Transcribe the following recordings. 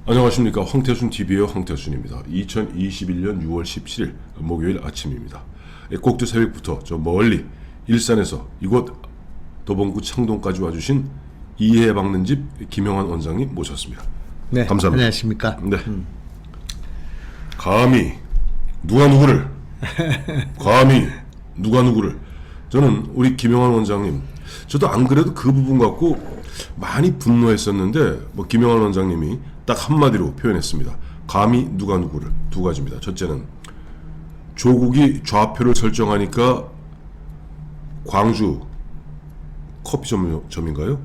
안녕하십니까. 황태순 TV의 황태순입니다. 2021년 6월 17일 목요일 아침입니다. 꼭두 새벽부터 저 멀리 일산에서 이곳 도봉구 창동까지 와주신 이해 박는 집 김영환 원장님 모셨습니다. 네, 감사합니다. 안녕하십니까. 네. 감히 누가 누구를 저는 우리 김영환 원장님, 저도 안 그래도 그 부분 갖고 많이 분노했었는데 김영환 원장님이 딱 한마디로 표현했습니다. 감히 누가 누구를. 두 가지입니다. 첫째는 조국이 좌표를 설정하니까 광주 커피점인가요?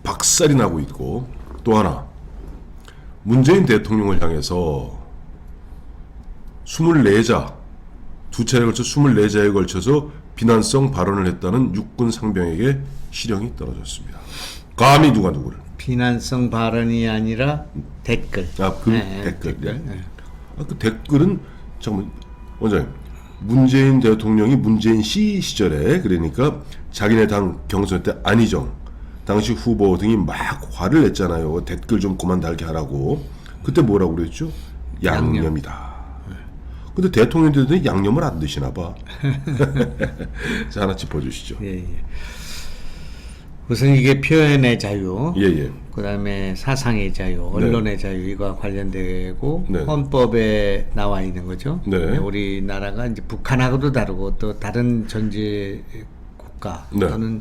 박살이 나고 있고, 또 하나 문재인 대통령을 향해서 24자 두 차례에 걸쳐 24자에 걸쳐서 비난성 발언을 했다는 육군 상병에게 실형이 떨어졌습니다. 감히 누가 누구를. 비난성 발언이 아니라 댓글. 댓글. 네. 그 댓글은 잠깐만 원장님, 문재인 대통령이 문재인 씨 시절에, 그러니까 자기네 당 경선 때 안희정 당시 후보 등이 막 화를 냈잖아요. 댓글 좀 그만 달게 하라고. 그때 뭐라고 그랬죠? 양념이다. 근데 대통령 되더니 양념을 안 드시나 봐. 자, 하나 짚어주시죠. 예. 우선 이게 표현의 자유, 예. 그다음에 사상의 자유, 언론의 자유, 이거와 관련되고 네. 헌법에 나와 있는 거죠. 네. 우리나라가 이제 북한하고도 다르고 또 다른 전제 국가 또는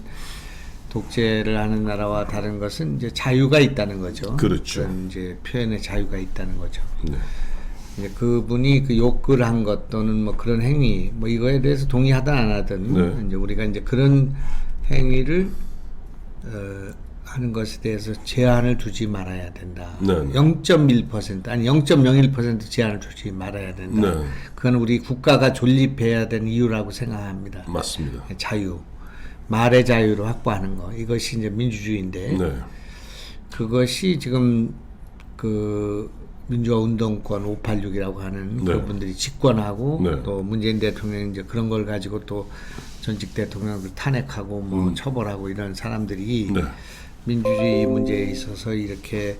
독재를 하는 나라와 다른 것은 이제 자유가 있다는 거죠. 그렇죠. 그런 이제 표현의 자유가 있다는 거죠. 네. 이제 그분이 그 욕을 한 것 또는 뭐 그런 행위, 뭐 이거에 대해서 동의하든 안 하든 이제 우리가 이제 그런 행위를 하는 것에 대해서 제한을 두지 말아야 된다. 0.1% 아니 0.01% 제한을 두지 말아야 된다. 그건 우리 국가가 존립해야 되는 이유라고 생각합니다. 맞습니다. 자유, 말의 자유를 확보하는 거, 이것이 이제 민주주의인데 그것이 지금 그 민주화 운동권 586이라고 하는 그분들이 집권하고 또 문재인 대통령이 이제 그런 걸 가지고 또 전직 대통령을 탄핵하고 뭐 처벌하고 이런 사람들이 민주주의 문제에 있어서 이렇게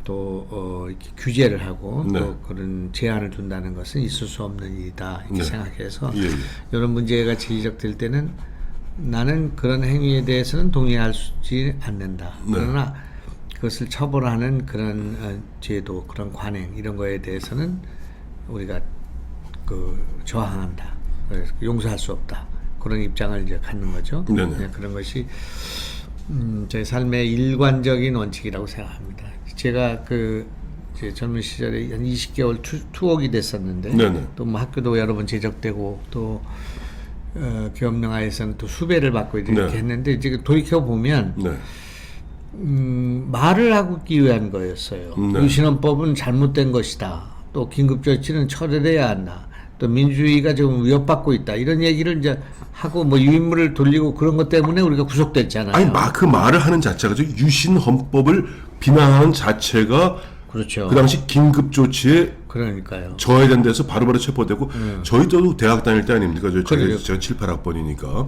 또 이렇게 규제를 하고 또 그런 제한을 둔다는 것은 있을 수 없는 일이다 이렇게 생각해서 이런 문제가 지적될 때는 나는 그런 행위에 대해서는 동의하지 않는다. 그러나 그것을 처벌하는 그런 제도, 그런 관행 이런 거에 대해서는 우리가 그 저항한다. 용서할 수 없다. 그런 입장을 이제 갖는 거죠. 그런 것이 제 삶의 일관적인 원칙이라고 생각합니다. 제가 그 제 젊은 시절에 한 20개월 투옥이 됐었는데 또 뭐 학교도 여러 번 제적되고 또 기업명화에서는 또 수배를 받고 이렇게 했는데 지금 돌이켜 보면. 말을 하기 위한 거였어요. 유신헌법은 잘못된 것이다. 또 긴급조치는 철회돼야 한다. 또 민주주의가 지금 위협받고 있다. 이런 얘기를 이제 하고 뭐 유인물을 돌리고 그런 것 때문에 우리가 구속됐잖아요. 아니 그 말을 하는 자체가 유신헌법을 비난하는 자체가 그렇죠. 그 당시 긴급조치에 그러니까요. 저해된 데서 바로바로 체포되고 저희도 대학 다닐 때 아닙니까? 제가 7, 8학번이니까.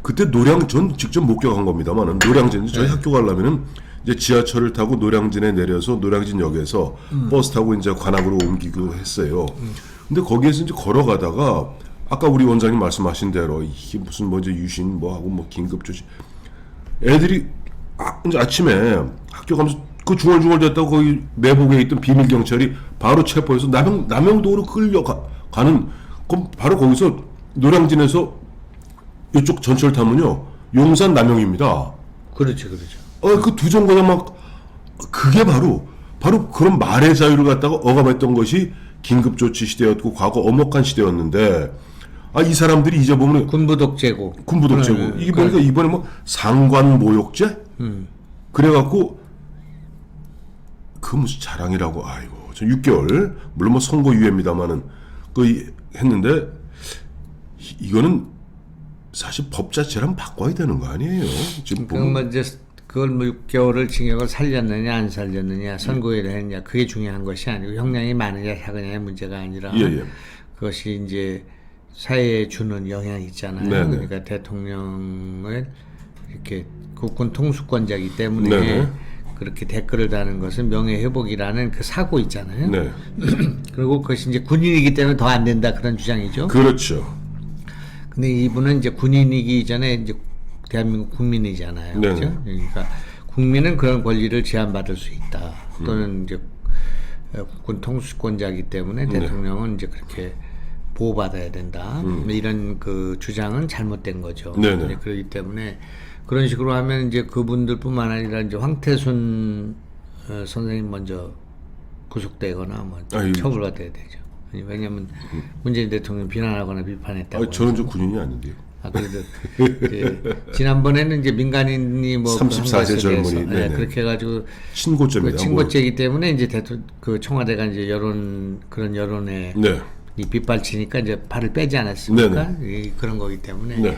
그때 전 직접 목격한 겁니다만 노량진 저희 학교 가려면은 이제 지하철을 타고 노량진에 내려서 노량진역에서 버스 타고 이제 관악으로 옮기고 했어요. 근데 거기에서 이제 걸어가다가 아까 우리 원장님 말씀하신 대로 이게 무슨 뭐 이제 유신 뭐 하고 뭐 긴급조치 애들이 이제 아침에 학교 가면서 그 중얼중얼 됐다고 거기 내복에 있던 비밀 경찰이 바로 체포해서 남영도로 끌려가는 그럼 바로 거기서 노량진에서 이쪽 전철 타면요 용산 남영입니다. 그렇죠. 그 두 정거장 막 그게 바로 그런 말의 자유를 갖다가 억압했던 것이 긴급조치 시대였고 과거 엄혹한 시대였는데 이 사람들이 이제 보면 군부 독재고 이게 보니까 이번에 뭐 상관 모욕죄 그래갖고. 그 무슨 자랑이라고. 아이고 전 6개월 물론 뭐 선고유예입니다만은 했는데 이거는 사실 법 자체를 한번 바꿔야 되는 거 아니에요? 지금 보면 이제 그걸 뭐 6개월을 징역을 살렸느냐 안 살렸느냐 선고유예를 했느냐 그게 중요한 것이 아니고 형량이 많으냐 작으냐의 문제가 아니라 그것이 이제 사회에 주는 영향이 있잖아요. 그러니까 대통령을 이렇게 국군 통수권자이기 때문에 그렇게 댓글을 다는 것은 명예회복이라는 그 사고 있잖아요. 네. 그리고 그것이 이제 군인이기 때문에 더 안 된다 그런 주장이죠. 그렇죠. 근데 이분은 이제 군인이기 전에 이제 대한민국 국민이잖아요. 네네. 그렇죠? 그러니까 국민은 그런 권리를 제한받을 수 있다. 또는 이제 국군 통수권자이기 때문에 대통령은 이제 그렇게 보호받아야 된다. 이런 그 주장은 잘못된 거죠. 네네. 그렇기 때문에 그런 식으로 하면 이제 그분들뿐만 아니라 이제 황태순 선생님 먼저 구속되거나 뭐 처벌받아야 되죠. 왜냐하면 문재인 대통령 비난하거나 비판했다고. 저는 좀 군인이 아닌데요. 그래도 지난번에는 이제 민간인이 뭐 34세 젊은이 네, 그렇게 해가지고 친고죄입니다. 친고죄이기 때문에 이제 그 청와대가 이제 그런 여론에 네. 이 빗발치니까 이제 발을 빼지 않았습니까? 그런 거기 때문에 네.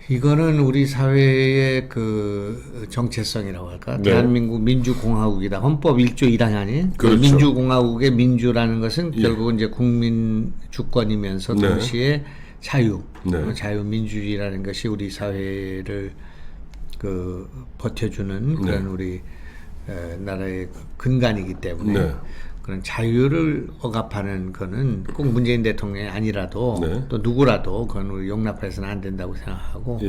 이거는 우리 사회의 그 정체성이라고 할까? 네. 대한민국 민주공화국이다. 헌법 1조 1항이 그렇죠. 민주공화국의 민주라는 것은 결국은 이제 국민 주권이면서 동시에 자유, 자유민주주의라는 것이 우리 사회를 그 버텨주는 그런 우리 나라의 근간이기 때문에 그런 자유를 억압하는 거는 꼭 문재인 대통령이 아니라도 또 누구라도 그건 우리 용납해서는 안 된다고 생각하고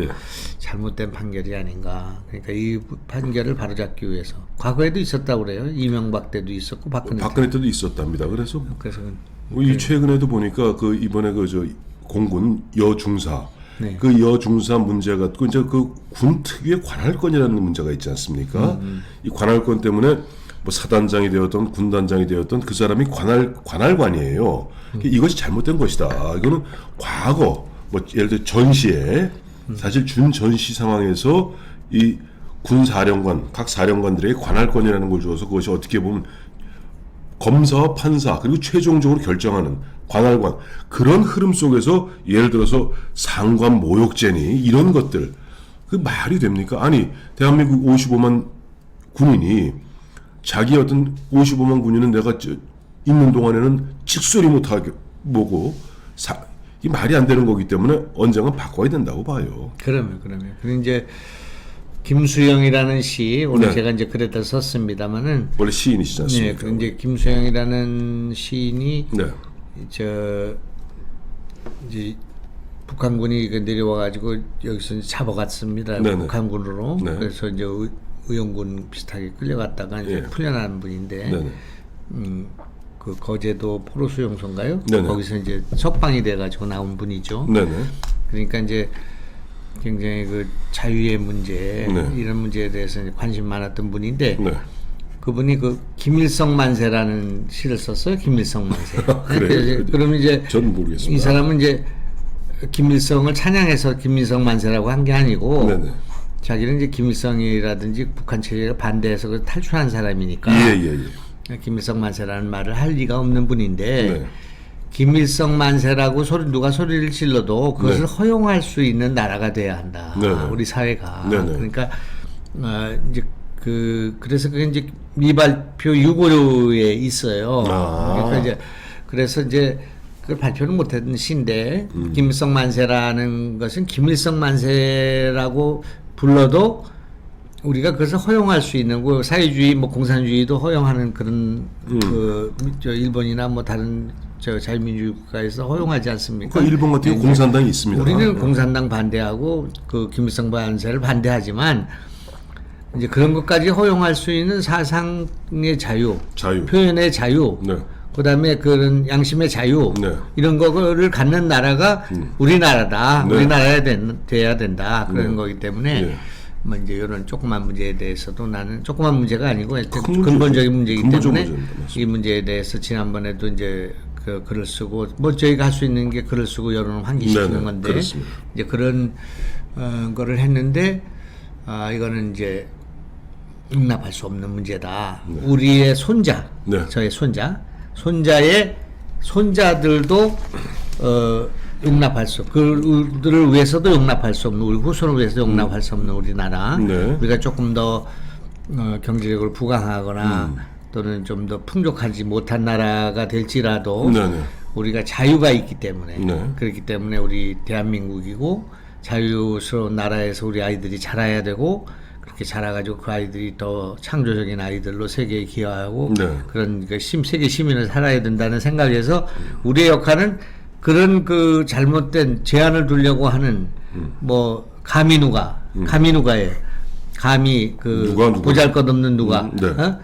잘못된 판결이 아닌가. 그러니까 이 판결을 바로잡기 위해서 과거에도 있었다고 그래요. 이명박 때도 있었고 박근혜 때도 있었답니다. 그래서 이 최근에도 보니까 그 이번에 저 공군 여중사 그 여중사 문제 갖고 이제 그 군 특유의 관할권이라는 문제가 있지 않습니까? 이 관할권 때문에 뭐 사단장이 되었던 군단장이 되었던 그 사람이 관할관이에요. 이것이 잘못된 것이다. 이거는 과거 뭐 예를 들어 전시에 사실 준 전시 상황에서 이 군 사령관 각 사령관들에게 관할권이라는 걸 줘서 그것이 어떻게 보면 검사와 판사 그리고 최종적으로 결정하는 관할관 그런 흐름 속에서 예를 들어서 상관 모욕죄니 이런 것들 그 말이 됩니까? 아니 대한민국 55만 군인이 자기 어떤 55만 군인은 내가 있는 동안에는 찍소리 못하게 보고 이 말이 안 되는 거기 때문에 언젠가 바꿔야 된다고 봐요. 그러면 그리고 이제 김수영이라는 시 오늘 제가 이제 글에다 썼습니다만은 원래 시인이시지 않습니까? 네, 이제 김수영이라는 시인이 이제 북한군이 내려와가지고 여기서 이제 잡아갔습니다. 북한군으로 그래서 이제 의용군 비슷하게 끌려갔다가 이제 풀려난 분인데 그 거제도 포로수용소인가요? 거기서 이제 석방이 돼가지고 나온 분이죠. 그러니까 이제 굉장히 그 자유의 문제 이런 문제에 대해서 이제 관심 많았던 분인데 그분이 그 김일성 만세라는 시를 썼어요. 김일성 만세. 그러면 이제 전 모르겠습니다. 이 사람은 이제 김일성을 찬양해서 김일성 만세라고 한 게 아니고 자기는 이제 김일성이라든지 북한 체제에 반대해서 탈출한 사람이니까 김일성 만세라는 말을 할 리가 없는 분인데 김일성 만세라고 누가 소리를 질러도 그것을 허용할 수 있는 나라가 돼야 한다. 우리 사회가. 그러니까 이제 그래서 그게 이제 미발표 6호에 있어요. 그러니까 이제 그래서 이제 그걸 발표는 못했던 시인데 김일성 만세라는 것은 김일성 만세라고 불러도 우리가 그것을 허용할 수 있는 거 사회주의 뭐 공산주의도 허용하는 그런 저 일본이나 뭐 다른 저 자유민주주의 국가에서 허용하지 않습니까? 일본 같은 경우 공산당이 있습니다. 우리는 공산당 반대하고 그 김일성 만세를 반대하지만 이제 그런 것까지 허용할 수 있는 사상의 자유. 표현의 자유, 그다음에 그런 양심의 자유 이런 거를 갖는 나라가 우리나라다. 우리나라에 돼야 된다. 그런 거기 때문에 뭐 이제 이런 조그만 문제에 대해서도 나는 조그만 문제가 아니고 근본적인 문제이기 때문에 이 문제에 대해서 지난번에도 이제 그 글을 쓰고 뭐 저희가 할 수 있는 게 글을 쓰고 여론을 환기시키는 건데 그렇습니다. 이제 그런 거를 했는데 이거는 이제 용납할 수 없는 문제다. 우리의 손자, 저의 손자의 손자들도 용납할 수, 그들을 위해서도 용납할 수 없는, 우리 후손을 위해서 용납할 수 없는 우리나라. 우리가 조금 더 경제적으로 부강하거나 또는 좀 더 풍족하지 못한 나라가 될지라도 우리가 자유가 있기 때문에 그렇기 때문에 우리 대한민국이고 자유스러운 나라에서 우리 아이들이 자라야 되고 그렇게 자라가지고 그 아이들이 더 창조적인 아이들로 세계에 기여하고 네. 그런 세계 시민을 살아야 된다는 생각에서 우리의 역할은 그런 그 잘못된 제한을 두려고 하는 뭐 감히 그 누가? 보잘것없는 누가 네. 어?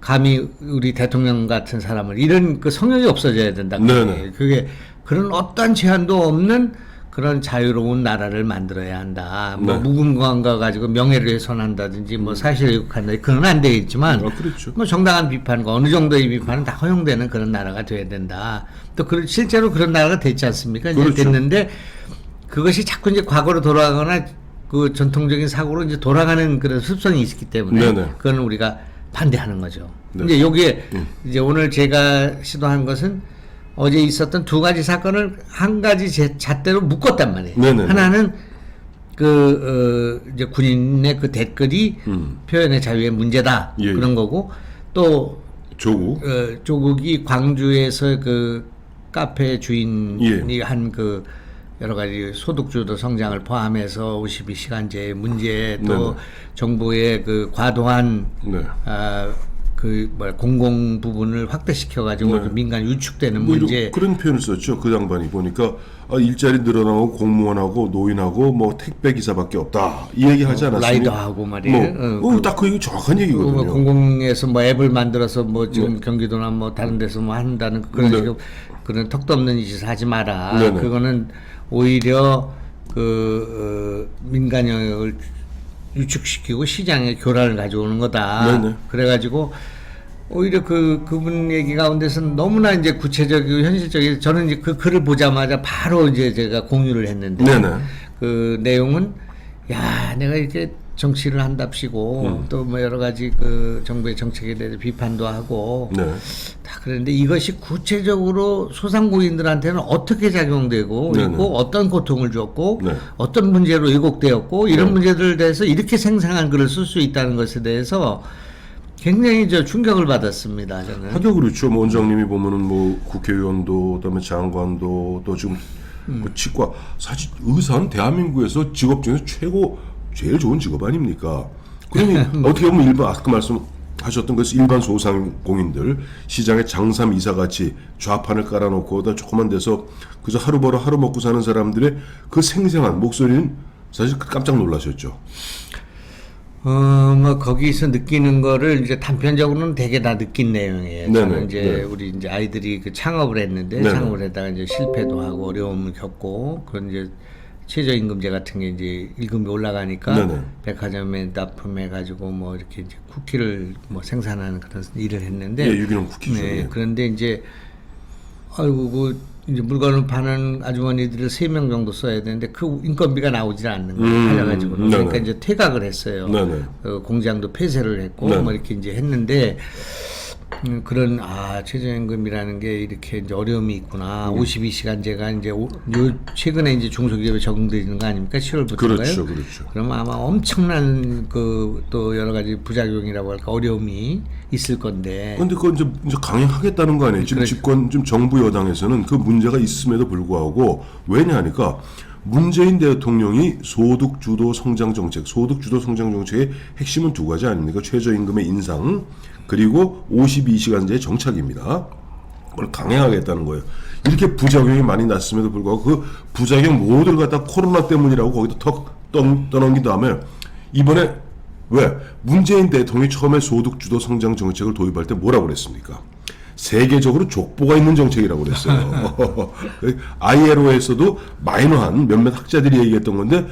감히 우리 대통령 같은 사람을 이런 그 성욕이 없어져야 된다. 네네. 그게 그런 어떠한 제한도 없는 그런 자유로운 나라를 만들어야 한다. 뭐 네. 무궁무진과 가지고 명예를 훼손한다든지 뭐 사실을 왜곡한다. 그건 안 되겠지만 그렇죠. 뭐 정당한 비판과 어느 정도의 비판은 다 허용되는 그런 나라가 돼야 된다. 또 실제로 그런 나라가 됐지 않습니까? 이제 그렇죠. 됐는데 그것이 자꾸 이제 과거로 돌아가거나 그 전통적인 사고로 이제 돌아가는 그런 습성이 있기 때문에 네네. 그건 우리가 반대하는 거죠. 네. 이제 여기에 이제 오늘 제가 시도한 것은 어제 있었던 두 가지 사건을 한 가지 잣대로 묶었단 말이에요. 네네. 하나는 이제 군인의 그 댓글이 표현의 자유의 문제다. 예, 그런 거고 또 조국이 광주에서 그 카페 주인이 한 그 여러 가지 소득주도 성장을 포함해서 52시간제 문제 또 네네. 정부의 그 과도한 네. 공공 부분을 확대시켜 가지고 네. 민간 유축되는 뭐 문제 그런 표현을 썼죠. 그 양반이 보니까 일자리 늘어나고 공무원하고 노인하고 뭐 택배 기사밖에 없다 이 얘기 하지 않았습니까? 라이더하고 말이에요. 딱 그 얘기 정확한 얘기거든요. 공공에서 뭐 앱을 만들어서 뭐 지금 경기도나 뭐 다른 데서 뭐 한다는 그런 네. 식으로 그런 턱도 없는 짓을 하지 마라. 네네. 그거는 오히려 민간 영역을 유축시키고 시장에 교란을 가져오는 거다. 네네. 그래가지고 오히려 그분 얘기 가운데서는 너무나 이제 구체적이고 현실적이고 저는 이제 그 글을 보자마자 바로 이제 제가 공유를 했는데 네네. 그 내용은 야 내가 이렇게 정치를 한답시고 또 뭐 여러 가지 그 정부의 정책에 대해서 비판도 하고 네. 다 그랬는데 이것이 구체적으로 소상공인들한테는 어떻게 작용되고 네네. 있고 어떤 고통을 줬고 네. 어떤 문제로 왜곡되었고 이런 네. 문제들에 대해서 이렇게 생생한 글을 쓸 수 있다는 것에 대해서 굉장히 충격을 받았습니다. 저는. 하긴 그렇죠. 뭐 원장님이 보면은 뭐 국회의원도 그다음에 장관도 또 지금 뭐 치과 사실 의사는 대한민국에서 직업 중에서 제일 좋은 직업 아닙니까? 그러니 어떻게 보면 일반 아까 말씀하셨던 것이 일반 소상공인들 시장에 장삼 이사같이 좌판을 깔아놓고 다 조그만 데서 그저 하루 벌어 하루 먹고 사는 사람들의 그 생생한 목소리는 사실 깜짝 놀라셨죠. 뭐 거기서 느끼는 거를 이제 단편적으로는 되게 다 느낀 내용이에요. 네네, 저는 이제 네. 우리 이제 아이들이 그 창업을 했는데 네네. 창업을 했다가 이제 실패도 하고 어려움을 겪고 그런 이제 최저임금제 같은 게 이제 임금이 올라가니까 네네. 백화점에 납품해 가지고 뭐 이렇게 이제 쿠키를 뭐 생산하는 그런 일을 했는데 예, 유기농 쿠키죠. 네, 예. 그런데 이제 아이고 그 이제 물건을 파는 아주머니들을 3명 정도 써야 되는데 그 인건비가 나오질 않는 거예요. 팔려가지고는. 네네. 그러니까 이제 퇴각을 했어요. 네네. 공장도 폐쇄를 했고 네네. 뭐 이렇게 이제 했는데 그런 최저임금이라는 게 이렇게 이제 어려움이 있구나. 52시간제가 이제 최근에 이제 중소기업에 적용되는 거 아닙니까? 10월부터인가요? 그렇죠, 그렇죠. 그러면 아마 엄청난 또 여러 가지 부작용이라고 할까 어려움이 있을 건데. 근데 그건 이제 강행하겠다는 거 아니에요. 지금 그렇죠. 집권 좀 정부 여당에서는 그 문제가 있음에도 불구하고 왜냐하니까 문재인 대통령이 소득주도 성장 정책의 핵심은 두 가지 아닙니까? 최저임금의 인상 그리고 52시간제 정착입니다. 그걸 강행하겠다는 거예요. 이렇게 부작용이 많이 났음에도 불구하고 그 부작용 모두를 갖다 코로나 때문이라고 거기다 턱 떠넘긴 다음에 이번에 왜 문재인 대통령이 처음에 소득주도 성장 정책을 도입할 때 뭐라고 그랬습니까? 세계적으로 족보가 있는 정책이라고 그랬어요. ILO에서도 마이너한 몇몇 학자들이 얘기했던 건데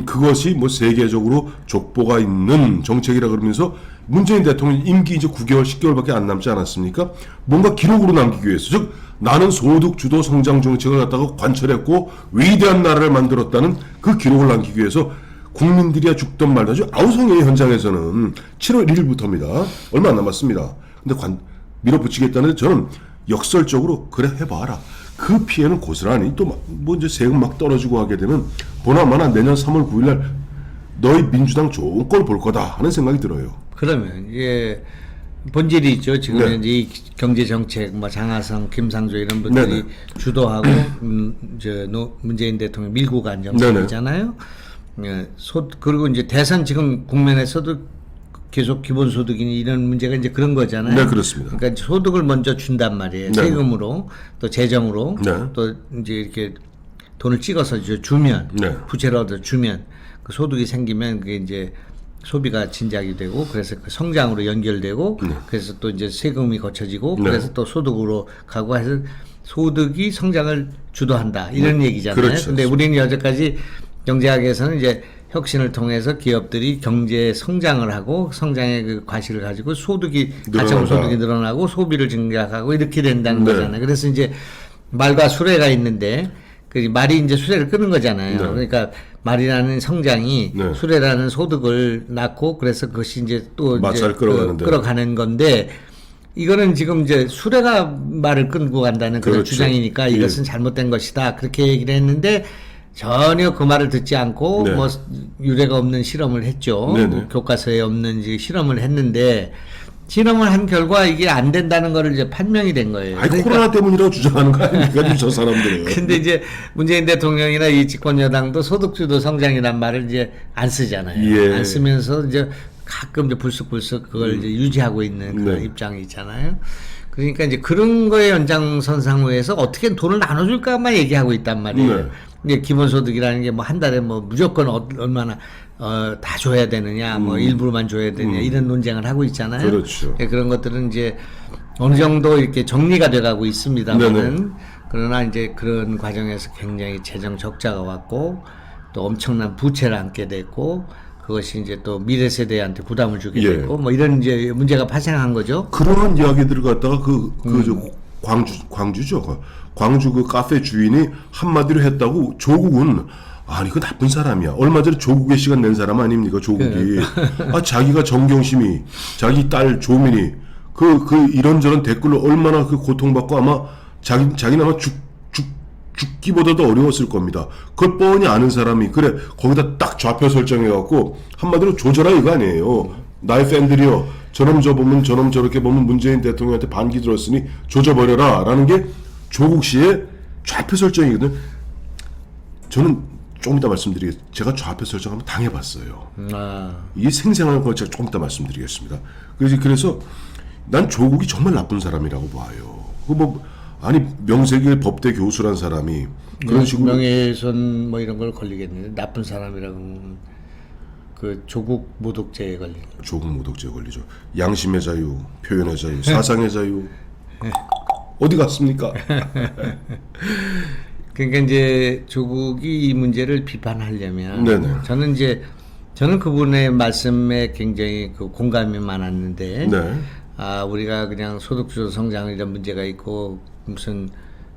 그것이 뭐 세계적으로 족보가 있는 정책이라 그러면서 문재인 대통령 임기 이제 9개월, 10개월밖에 안 남지 않았습니까? 뭔가 기록으로 남기기 위해서 즉 나는 소득주도 성장 정책을 갖다가 관철했고 위대한 나라를 만들었다는 그 기록을 남기기 위해서 국민들이야 죽던 말도 아주 아우성의 현장에서는 7월 1일부터입니다. 얼마 안 남았습니다. 근데 밀어붙이겠다는데 저는 역설적으로 그래 해봐라. 그 피해는 고스란히 또 뭐 이제 세금 막 떨어지고 하게 되면 보나마나 내년 3월 9일날 너희 민주당 좋은 걸 볼 거다 하는 생각이 들어요. 그러면 본질이 있죠. 지금 네. 이제 이 경제 정책, 뭐 장하성, 김상조 이런 분들이 네네. 주도하고 문재인 대통령 밀고 간 정책이잖아요. 그리고 이제 대선 지금 국면에서도 계속 기본소득이니 이런 문제가 이제 그런 거잖아요. 네, 그렇습니다. 그러니까 소득을 먼저 준단 말이에요. 네. 세금으로 또 재정으로 네. 또 이제 이렇게 돈을 찍어서 주면 네. 부채를 얻어 주면 그 소득이 생기면 그게 이제 소비가 진작이 되고 그래서 그 성장으로 연결되고 그래서 또 이제 세금이 거쳐지고 네. 그래서 또 소득으로 가고 해서 소득이 성장을 주도한다 이런 얘기잖아요. 그렇죠. 근데 우리는 여태까지 경제학에서는 이제 혁신을 통해서 기업들이 경제 성장을 하고 성장의 그 과실을 가지고 소득이 가처분 소득이 늘어나고 소비를 증가하고 이렇게 된다는 네. 거잖아요. 그래서 이제 말과 수레가 있는데 그 말이 이제 수레를 끄는 거잖아요. 네. 그러니까 말이라는 성장이 네. 수레라는 소득을 낳고 그래서 그것이 이제 또 마찰 끌어가는데. 끌어가는 건데 이거는 지금 이제 수레가 말을 끌고 간다는 그런 그렇죠. 주장이니까 이것은 잘못된 것이다. 그렇게 얘기를 했는데 전혀 그 말을 듣지 않고 네. 뭐 유례가 없는 실험을 했죠. 네네. 교과서에 없는 이제 실험을 했는데 실험을 한 결과 이게 안 된다는 거를 이제 판명이 된 거예요. 아니 코로나 때문이라고 주장하는 거 아닙니까? 저 사람들은. 근데 이제 문재인 대통령이나 이 집권 여당도 소득주도 성장이란 말을 이제 안 쓰잖아요. 예. 안 쓰면서 이제 가끔 이제 불쑥불쑥 그걸 이제 유지하고 있는 그런 네. 입장이 있잖아요. 그러니까 이제 그런 거에 연장선상에서 어떻게 돈을 나눠줄까만 얘기하고 있단 말이에요. 네. 이제 기본소득이라는 게 뭐 한 달에 뭐 무조건 얼마나 다 줘야 되느냐, 뭐 일부만 줘야 되느냐 이런 논쟁을 하고 있잖아요. 그렇죠. 그런 것들은 이제 어느 정도 이렇게 정리가 돼가고 있습니다만은 그러나 이제 그런 과정에서 굉장히 재정 적자가 왔고 또 엄청난 부채를 안게 됐고 그것이 이제 또 미래 세대한테 부담을 주게 예. 됐고 뭐 이런 이제 문제가 발생한 거죠. 그런 이야기들을 갖다가 광주죠. 광주 그 카페 주인이 한마디로 했다고 조국은 아니 그 나쁜 사람이야. 얼마 전에 조국의 시간 낸 사람 아닙니까? 조국이. 아 자기가 정경심이 자기 딸 조민이 그 이런저런 댓글로 얼마나 그 고통받고 아마 자기는 아마 죽기보다도 어려웠을 겁니다. 그걸 뻔히 아는 사람이 그래 거기다 딱 좌표 설정해갖고 한마디로 조져라 이거 아니에요. 나의 팬들이요. 저놈 보면 저놈 저렇게 보면 문재인 대통령한테 반기 들었으니 조져버려라 라는 게 조국 씨의 좌표 설정이거든. 저는 조금 이따 말씀드리겠습니다. 제가 좌표 설정 한번 당해봤어요. 이게 생생한 걸 제가 조금 이따 말씀드리겠습니다. 그래서 난 조국이 정말 나쁜 사람이라고 봐요. 아니 명색이 법대 교수란 사람이 그런 식으로 명예훼손 뭐 이런 걸 걸리겠는데 나쁜 사람이라고 그 조국 모독죄에 걸린 조국 모독죄에 걸리죠. 양심의 자유, 표현의 자유, 사상의 자유 어디 갔습니까? 그러니까 이제 조국이 이 문제를 비판하려면 네네. 저는 그분의 말씀에 굉장히 그 공감이 많았는데 네. 우리가 그냥 소득주도 성장 이런 문제가 있고 무슨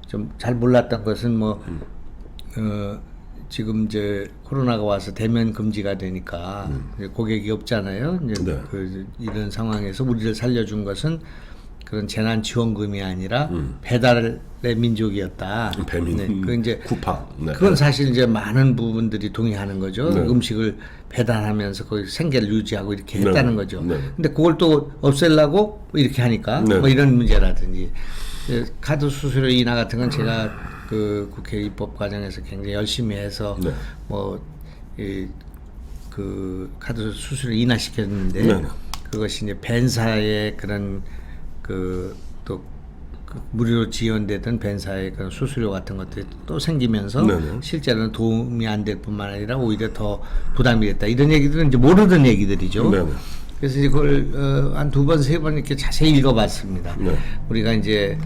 좀 잘 몰랐던 것은 지금 이제 코로나가 와서 대면 금지가 되니까 이제 고객이 없잖아요. 이제 네. 이런 상황에서 우리를 살려준 것은 그런 재난 지원금이 아니라 배달의 민족이었다. 배민. 네. 그 이제 쿠팡. 네. 그건 사실 이제 많은 부분들이 동의하는 거죠. 네. 음식을 배달하면서 거기 생계를 유지하고 이렇게 했다는 네. 거죠. 네. 근데 그걸 또 없애려고 이렇게 하니까 네. 뭐 이런 문제라든지 카드 수수료 인하 같은 건 제가 그 국회 입법 과정에서 굉장히 열심히 해서 네. 그 카드 수수료 인하시켰는데 네. 그것이 이제 벤사의 그런 또 무료로 지원되던 벤사의 그런 수수료 같은 것들이 또 생기면서 네네. 실제로는 도움이 안 될 뿐만 아니라 오히려 더 부담이 됐다. 이런 얘기들은 이제 모르던 얘기들이죠. 네네. 그래서 이걸 한 2번, 3번 이렇게 자세히 읽어봤습니다. 네. 우리가 이제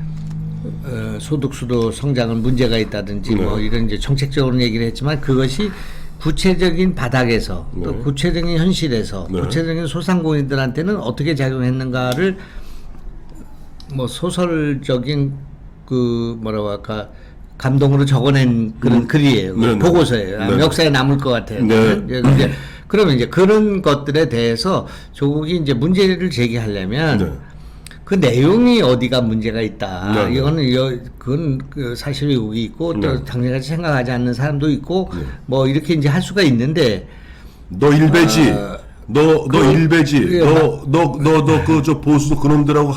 소득주도 성장은 문제가 있다든지 뭐 이런 이제 정책적으로 얘기를 했지만 그것이 구체적인 바닥에서 또 구체적인 현실에서 구체적인 소상공인들한테는 어떻게 작용했는가를 뭐 소설적인 그 뭐라고 할까 감동으로 적어낸 그런 글이에요. 보고서예요. 역사에 남을 것 같아요. 이제 그러면 이제 그런 것들에 대해서 조국이 이제 문제를 제기하려면 그 내용이 어디가 문제가 있다. 그건 그 사실 왜곡이 있고 또 당연하지 생각하지 않는 사람도 있고 뭐 이렇게 이제 할 수가 있는데 너 일베지. 너 일베지. 너 그 저 보수 그놈들하고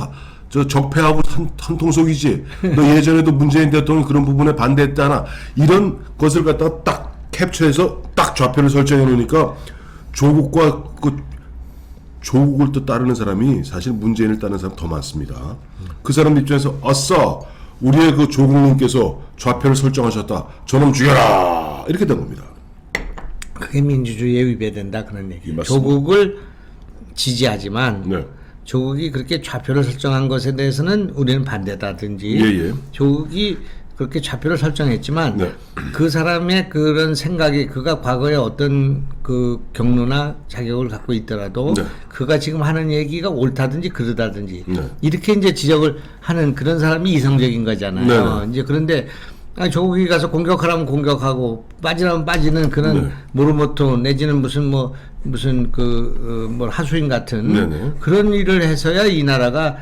저 적폐하고 한 통속이지. 너 예전에도 문재인 대통령이 그런 부분에 반대했잖아. 이런 것을 갖다가 딱 캡처해서 딱 좌표를 설정해 놓으니까 조국과 조국을 또 따르는 사람이 사실 문재인을 따르는 사람 더 많습니다. 그 사람 입장에서 아싸 우리의 그 조국님께서 좌표를 설정하셨다. 저놈 죽여라 이렇게 된 겁니다. 그게 민주주의에 위배된다 그런 얘기예요. 맞습니다. 조국을 지지하지만 네. 조국이 그렇게 좌표를 설정한 것에 대해서는 우리는 반대다든지 예. 조국이 그렇게 좌표를 설정했지만 네. 그 사람의 그런 생각이 그가 과거에 어떤 그 경로나 자격을 갖고 있더라도 네. 그가 지금 하는 얘기가 옳다든지 그르다든지 네. 이렇게 이제 지적을 하는 그런 사람이 이성적인 거잖아요. 네. 이제 그런데 조국이 가서 공격하라면 공격하고 빠지라면 빠지는 그런 네. 모르모토 내지는 무슨 하수인 같은 네네. 그런 일을 해서야 이 나라가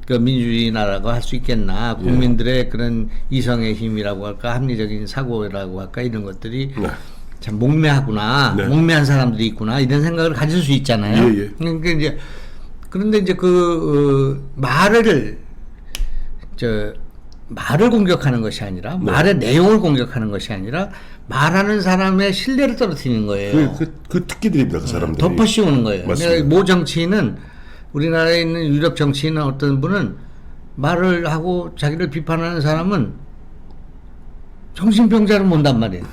그 민주주의 나라가 할 수 있겠나. 국민들의 그런 이성의 힘이라고 할까 합리적인 사고라고 할까 이런 것들이 네. 참 목매하구나. 네. 목매한 사람들이 있구나. 이런 생각을 가질 수 있잖아요. 예. 그러니까 이제 그런데 이제 말을 공격하는 것이 아니라 말의 내용을 공격하는 것이 아니라 말하는 사람의 신뢰를 떨어뜨리는 거예요. 그 특기들입니다. 그 사람들이. 덮어씌우는 거예요. 맞습니다. 그러니까 모 정치인은 우리나라에 있는 유력 정치인은 어떤 분은 말을 하고 자기를 비판하는 사람은 정신병자로 본단 말이에요.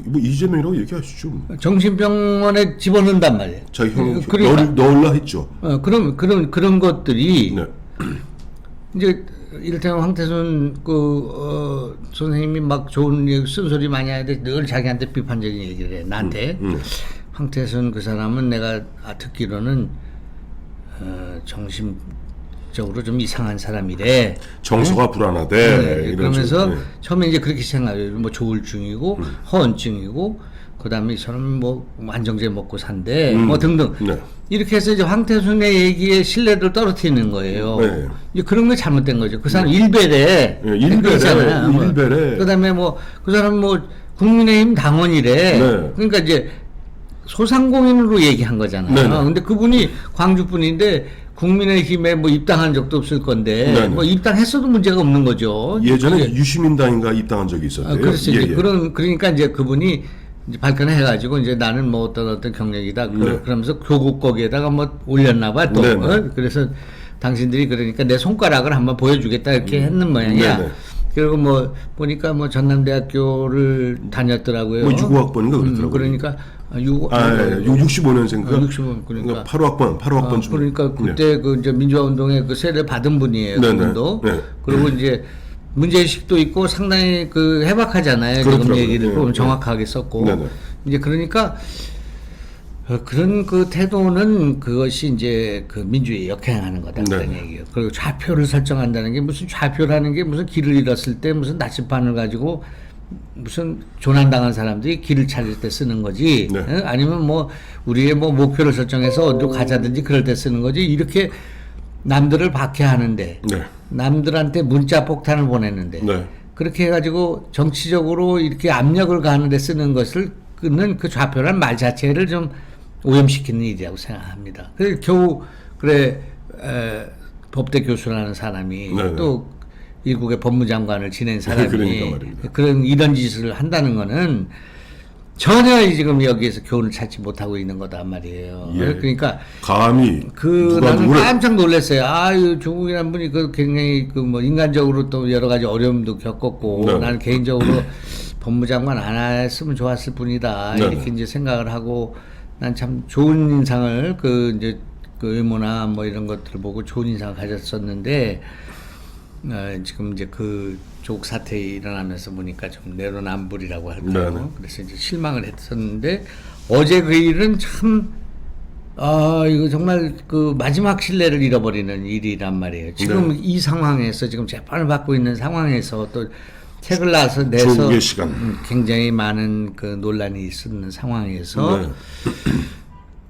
뭐 이재명이라고 얘기하시죠. 정신병원에 집어넣는단 말이에요. 자기 형이 그러니까, 넣으려 했죠. 그런 것들이 네. 이제 이를테면 황태순 선생님이 막 좋은 얘기, 쓴소리 많이 하는데 늘 자기한테 비판적인 얘기를 해. 나한테. 황태순 그 사람은 내가 듣기로는 정신적으로 좀 이상한 사람이래. 정서가 불안하대. 네, 그러면서 네. 처음에 이제 그렇게 생각해요. 뭐 조울증이고 허언증이고 그다음에 이 사람은 뭐 안정제 먹고 산대 뭐 등등. 네. 이렇게 해서 이제 황태순의 얘기에 신뢰를 떨어뜨리는 거예요. 네. 이제 그런 게 잘못된 거죠. 그 사람 일베래. 네, 일베래. 그다음에 그 사람 국민의힘 당원이래. 네. 그러니까 이제 소상공인으로 얘기한 거잖아요. 네네. 근데 그분이 광주 분인데 국민의힘에 입당한 적도 없을 건데 네네. 입당했어도 문제가 없는 거죠. 예전에 그게, 유시민당인가 입당한 적이 있었대요. 그렇죠. 그러니까 이제 그분이 이제 발끈해가지고 이제 나는 어떤 경력이다. 그러면서 교국 거기에다가 올렸나 봐 또. 그래서 당신들이 그러니까 내 손가락을 한번 보여주겠다 이렇게 했는 모양이야. 네네. 그리고 보니까 전남대학교를 다녔더라고요. 65학번인가 그렇더라고요. 그러니까 65년생. 65 그러니까 8학번 중. 그러니까 그때 이제 민주화 운동의 그 세례를 받은 분이에요. 그분도. 네. 그리고 이제 문제의식도 있고 상당히 해박하잖아요. 지금 얘기를 보면 정확하게 썼고. 네네. 이제 그러니까 그런 태도는 그것이 이제 민주주의에 역행하는 거다 그런 얘기예요. 그리고 좌표를 설정한다는 게 무슨 좌표라는 게 무슨 길을 잃었을 때 무슨 나침반을 가지고 무슨 조난당한 사람들이 길을 찾을 때 쓰는 거지. 네. 아니면 우리의 목표를 설정해서 어디로 가자든지 그럴 때 쓰는 거지. 이렇게 남들을 박해하는데 남들한테 문자 폭탄을 보내는데 그렇게 해가지고 정치적으로 이렇게 압력을 가하는데 쓰는 것을 끄는 그 좌표란 말 자체를 좀 오염시키는 일이라고 생각합니다. 그래서 겨우 법대 교수라는 사람이 또 일국의 법무장관을 지낸 사람이 이런 짓을 한다는 거는 전혀 지금 여기에서 교훈을 찾지 못하고 있는 거단 말이에요. 그러니까 감히 나는 깜짝 놀랐어요. 조국이라는 분이 굉장히 인간적으로 또 여러 가지 어려움도 겪었고 나는 개인적으로 법무장관 안 했으면 좋았을 뿐이다. 이렇게 이제 생각을 하고 난 참 좋은 인상을 이제 외모나 이런 것들을 보고 좋은 인상을 가졌었는데 지금 이제 조국 사태 일어나면서 보니까 좀 내로남불이라고 할까요? 그래서 이제 실망을 했었는데 어제 그 일은 참 이거 정말 마지막 신뢰를 잃어버리는 일이란 말이에요. 지금 이 상황에서 지금 재판을 받고 있는 상황에서 또 책을 내서 굉장히 많은 논란이 있는 상황에서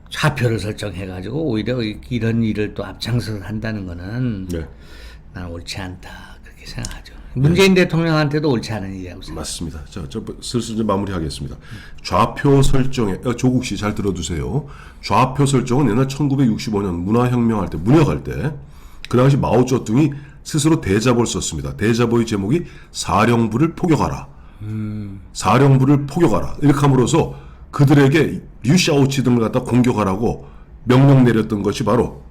좌표를 설정해가지고 오히려 이런 일을 또 앞장서서 한다는 거는 나는 옳지 않다 그렇게 생각하죠. 문재인 대통령한테도 옳지 않은 일이라고 생각합니다. 맞습니다. 자, 슬슬 이제 마무리하겠습니다. 좌표 설정에 조국 씨 잘 들어두세요. 좌표 설정은 옛날 1965년 문화혁명할 때 문혁할 때 그 당시 마오쩌둥이 스스로 대자보를 썼습니다. 대자보의 제목이 사령부를 포격하라. 사령부를 포격하라. 이렇게 함으로써 그들에게 류샤오치 등을 갖다 공격하라고 명령 내렸던 것이 바로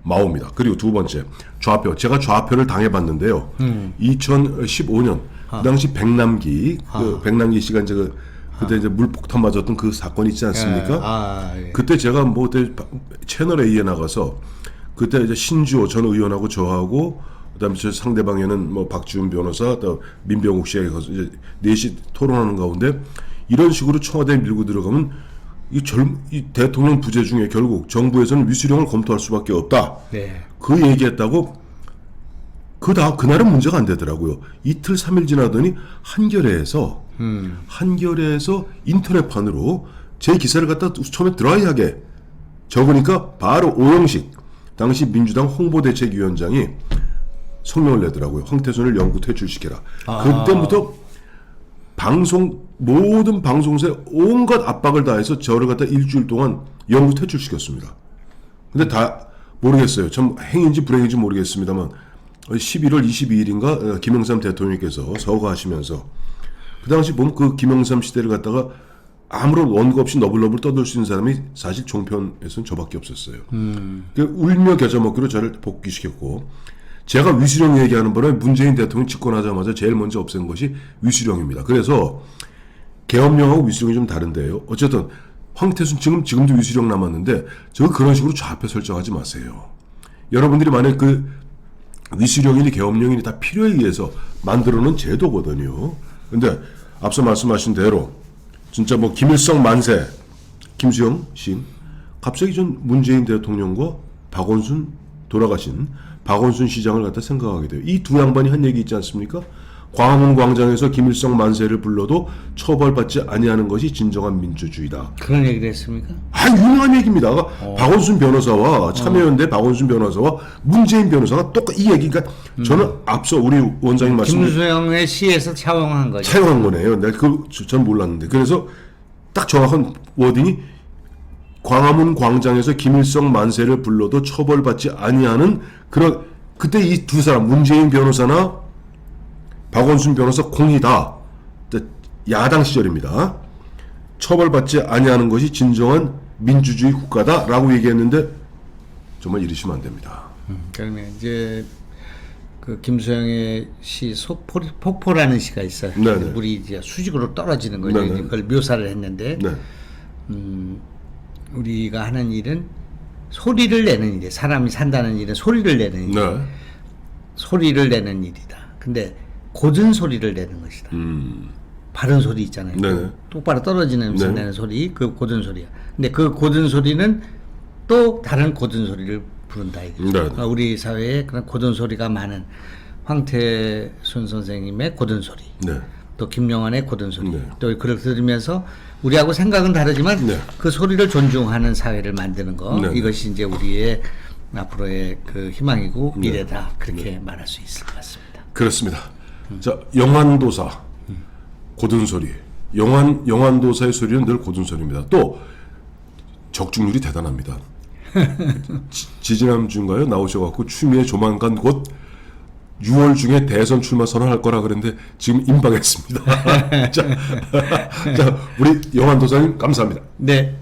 마오입니다. 그리고 두 번째, 좌표. 제가 좌표를 당해봤는데요. 2015년 그 당시 백남기, 그 백남기 씨가 이제 그때 이제 물폭탄 맞았던 그 사건 있지 않습니까? 예. 그때 제가 뭐 그때 채널 A에 나가서 그때 이제 신주호 전 의원하고 저하고 그다음에 저 상대방에는 뭐 박지훈 변호사, 또 민병욱 씨가 이제 넷이 토론하는 가운데 이런 식으로 청와대에 밀고 들어가면 이 대통령 부재 중에 결국 정부에서는 위수령을 검토할 수밖에 없다. 네. 그 얘기했다고 그날은 문제가 안 되더라고요. 이틀 3일 지나더니 한겨레에서 인터넷판으로 제 기사를 갖다 처음에 드라이하게 적으니까 바로 오영식 당시 민주당 홍보대책위원장이 성명을 내더라고요. 황태순을 영구 퇴출시켜라. 그때부터 모든 방송사에 온갖 압박을 다해서 저를 갖다 일주일 동안 영구 퇴출시켰습니다. 근데 다 모르겠어요. 참 행인지 불행인지 모르겠습니다만 11월 22일인가 김영삼 대통령께서 서거하시면서 그 당시 보면 그 김영삼 시대를 갖다가 아무런 원고 없이 너블너블 떠들 수 있는 사람이 사실 종편에서는 저밖에 없었어요. 울며 겨자 먹기로 저를 복귀시켰고 제가 위수령 얘기하는 바람에 문재인 대통령이 집권하자마자 제일 먼저 없앤 것이 위수령입니다. 그래서 계엄령하고 위수령이 좀 다른데요. 어쨌든 황태순 지금도 위수령 남았는데 저 그런 식으로 좌표 설정하지 마세요. 여러분들이 만약 그 위수령이니 계엄령이니 다 필요에 의해서 만들어놓은 제도거든요. 근데 앞서 말씀하신 대로 진짜 뭐 김일성 만세, 김수영 씨 갑자기 전 문재인 대통령과 박원순 돌아가신 박원순 시장을 갖다 생각하게 돼요. 이 두 양반이 한 얘기 있지 않습니까? 광화문 광장에서 김일성 만세를 불러도 처벌받지 아니하는 것이 진정한 민주주의다. 그런 얘기를 했습니까? 유명한 얘기입니다. 박원순 변호사와 참여연대 박원순 변호사와 문재인 변호사가 똑같이 이 얘기가 저는 앞서 우리 원장님 말씀 김수영의 시에서 차용한 거죠. 차용한 거네요. 내가 전 몰랐는데 그래서 딱 정확한 워딩이 광화문 광장에서 김일성 만세를 불러도 처벌받지 아니하는 그런 그때 이 두 사람 문재인 변호사나 박원순 변호사 공이다. 야당 시절입니다. 처벌받지 아니하는 것이 진정한 민주주의 국가다라고 얘기했는데 정말 이러시면 안 됩니다. 그러면 이제 그 김수영의 시 폭포라는 시가 있어요. 네네. 물이 이제 수직으로 떨어지는 거죠. 네네. 그걸 묘사를 했는데 네. 우리가 하는 일은 소리를 내는 일이에요. 사람이 산다는 일은 소리를 내는 일. 네. 소리를 내는 일이다. 근데 고든 소리를 내는 것이다. 바른 소리 있잖아요. 네네. 똑바로 떨어지는 음성 네. 내는 소리, 그 고든 소리야. 근데 그 고든 소리는 또 다른 고든 소리를 부른다 이거죠. 네네. 우리 사회에 그런 고든 소리가 많은 황태순 선생님의 고든 소리, 네. 또 김영환의 고든 소리, 네. 또 그걸 들으면서 우리하고 생각은 다르지만 네. 그 소리를 존중하는 사회를 만드는 거, 네. 이것이 이제 우리의 앞으로의 그 희망이고 네. 미래다, 그렇게 말할 수 있을 것 같습니다. 그렇습니다. 자, 영환도사 고든 소리. 영환도사의 소리는 늘 고든 소리입니다. 또 적중률이 대단합니다. 지지난주인가요? 나오셔갖고 추미애 조만간 곧 6월 중에 대선 출마 선언할 거라 그랬는데 지금 임박했습니다. 자, 우리 영환도사님 감사합니다. 네.